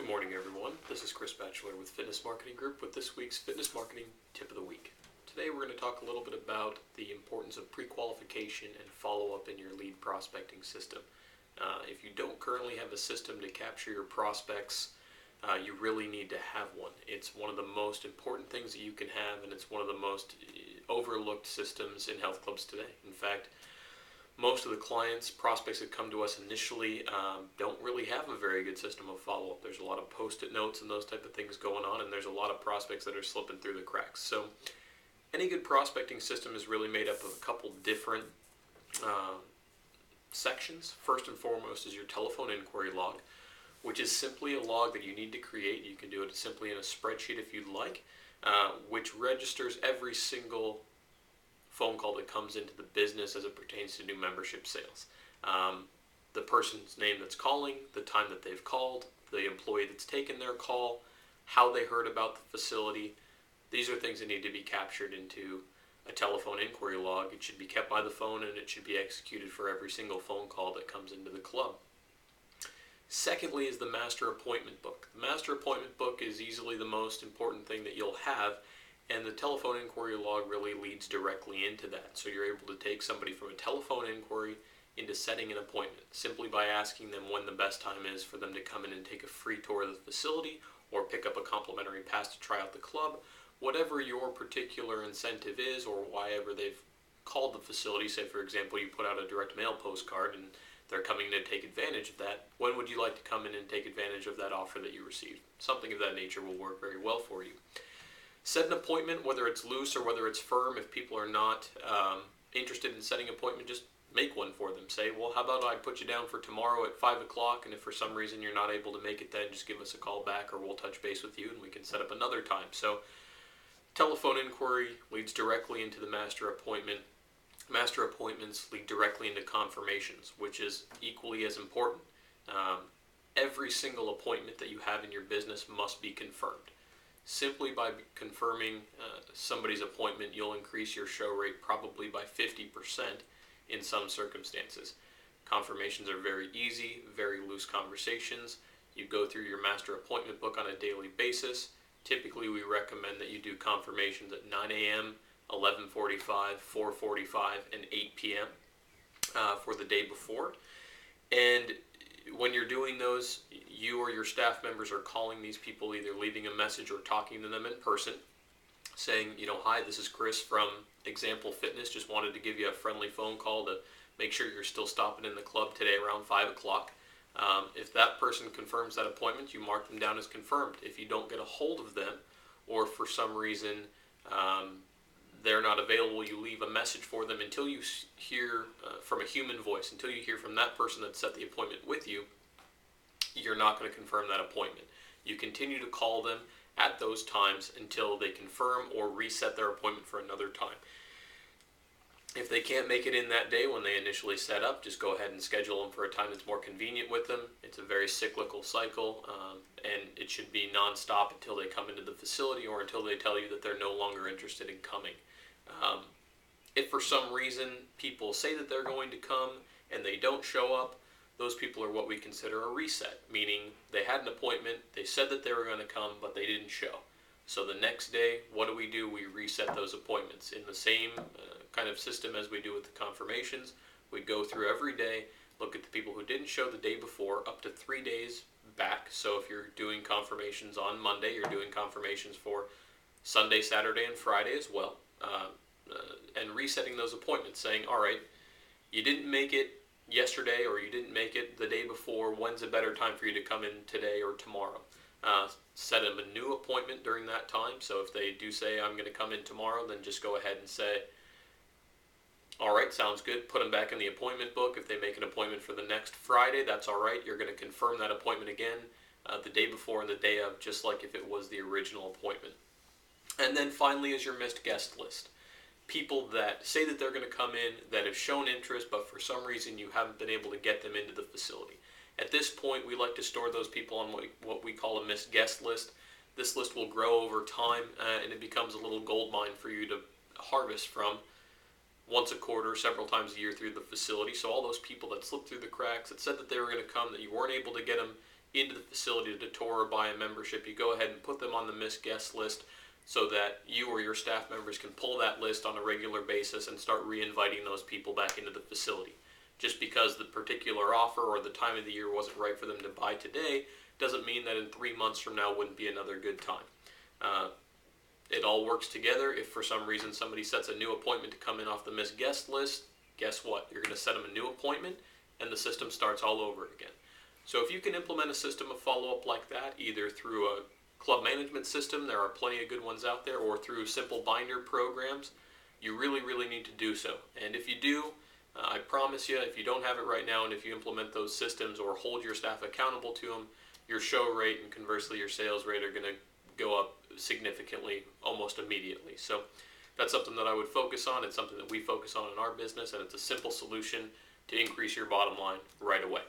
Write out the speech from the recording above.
Good morning, everyone. This is Chris Batchelor with Fitness Marketing Group with this week's Fitness Marketing Tip of the Week. Today we're going to talk a little bit about the importance of pre-qualification and follow-up in your lead prospecting system. If you don't currently have a system to capture your prospects, you really need to have one. It's one of the most important things that you can have, and it's one of the most overlooked systems in health clubs today. In fact, most of the prospects that come to us initially don't really have a very good system of follow-up. There's a lot of post-it notes and those type of things going on, and there's a lot of prospects that are slipping through the cracks. So any good prospecting system is really made up of a couple different sections. First and foremost is your telephone inquiry log, which is simply a log that you need to create. You can do it simply in a spreadsheet if you'd like, which registers every single phone call that comes into the business as it pertains to new membership sales. The person's name that's calling, the time that they've called, the employee that's taken their call, how they heard about the facility. These are things that need to be captured into a telephone inquiry log. It should be kept by the phone, and it should be executed for every single phone call that comes into the club. Secondly is the master appointment book. The master appointment book is easily the most important thing that you'll have, and the telephone inquiry log really leads directly into that. So you're able to take somebody from a telephone inquiry into setting an appointment simply by asking them when the best time is for them to come in and take a free tour of the facility or pick up a complimentary pass to try out the club. Whatever your particular incentive is, or why ever they've called the facility, say for example you put out a direct mail postcard and they're coming to take advantage of that, when would you like to come in and take advantage of that offer that you received? Something of that nature will work very well for you. Set an appointment, whether it's loose or whether it's firm. If people are not interested in setting an appointment, just make one for them. Say, well, how about I put you down for tomorrow at 5 o'clock, and if for some reason you're not able to make it then, just give us a call back or we'll touch base with you and we can set up another time. So telephone inquiry leads directly into the master appointment. Master appointments lead directly into confirmations, which is equally as important. Every single appointment that you have in your business must be confirmed. Simply by confirming somebody's appointment, you'll increase your show rate probably by 50% in some circumstances. Confirmations are very easy, very loose conversations. You go through your master appointment book on a daily basis. Typically, we recommend that you do confirmations at 9 a.m., 11:45, 4:45, and 8 p.m. For the day before. And when you're doing those, you or your staff members are calling these people, either leaving a message or talking to them in person, saying, hi, this is Chris from Example Fitness. Just wanted to give you a friendly phone call to make sure you're still stopping in the club today around 5 o'clock. If that person confirms that appointment, you mark them down as confirmed. If you don't get a hold of them, or for some reason they're not available, you leave a message for them until you hear from a human voice, until you hear from that person that set the appointment with you. You're not going to confirm that appointment. You continue to call them at those times until they confirm or reset their appointment for another time. If they can't make it in that day when they initially set up, just go ahead and schedule them for a time that's more convenient with them. It's a very cyclical cycle, and it should be nonstop until they come into the facility or until they tell you that they're no longer interested in coming. If for some reason people say that they're going to come and they don't show up, those people are what we consider a reset, meaning they had an appointment, they said that they were going to come, but they didn't show. So the next day, what do? We reset those appointments in the same kind of system as we do with the confirmations. We go through every day, look at the people who didn't show the day before up to 3 days back. So if you're doing confirmations on Monday, you're doing confirmations for Sunday, Saturday, and Friday as well. And resetting those appointments, saying, all right, you didn't make it yesterday or you didn't make it the day before. When's a better time for you to come in today or tomorrow? Set them a new appointment during that time. So if they do say, I'm going to come in tomorrow, then just go ahead and say, all right, sounds good. Put them back in the appointment book. If they make an appointment for the next Friday, that's all right. You're going to confirm that appointment again the day before and the day of, just like if it was the original appointment. And then finally is your missed guest list. People that say that they're going to come in, that have shown interest, but for some reason you haven't been able to get them into the facility. At this point, we like to store those people on what we call a missed guest list. This list will grow over time, and it becomes a little gold mine for you to harvest from once a quarter, several times a year through the facility. So all those people that slipped through the cracks, that said that they were going to come, that you weren't able to get them into the facility to tour or buy a membership, you go ahead and put them on the missed guest list so that you or your staff members can pull that list on a regular basis and start re-inviting those people back into the facility. Just because the particular offer or the time of the year wasn't right for them to buy today doesn't mean that in 3 months from now wouldn't be another good time. It all works together. If for some reason somebody sets a new appointment to come in off the missed guest list, guess what? You're going to set them a new appointment and the system starts all over again. So if you can implement a system of follow-up like that, either through a club management system, there are plenty of good ones out there, or through simple binder programs, you really, really need to do so. And if you do, I promise you, if you don't have it right now and if you implement those systems or hold your staff accountable to them, your show rate and conversely your sales rate are going to go up significantly almost immediately. So that's something that I would focus on. It's something that we focus on in our business, and it's a simple solution to increase your bottom line right away.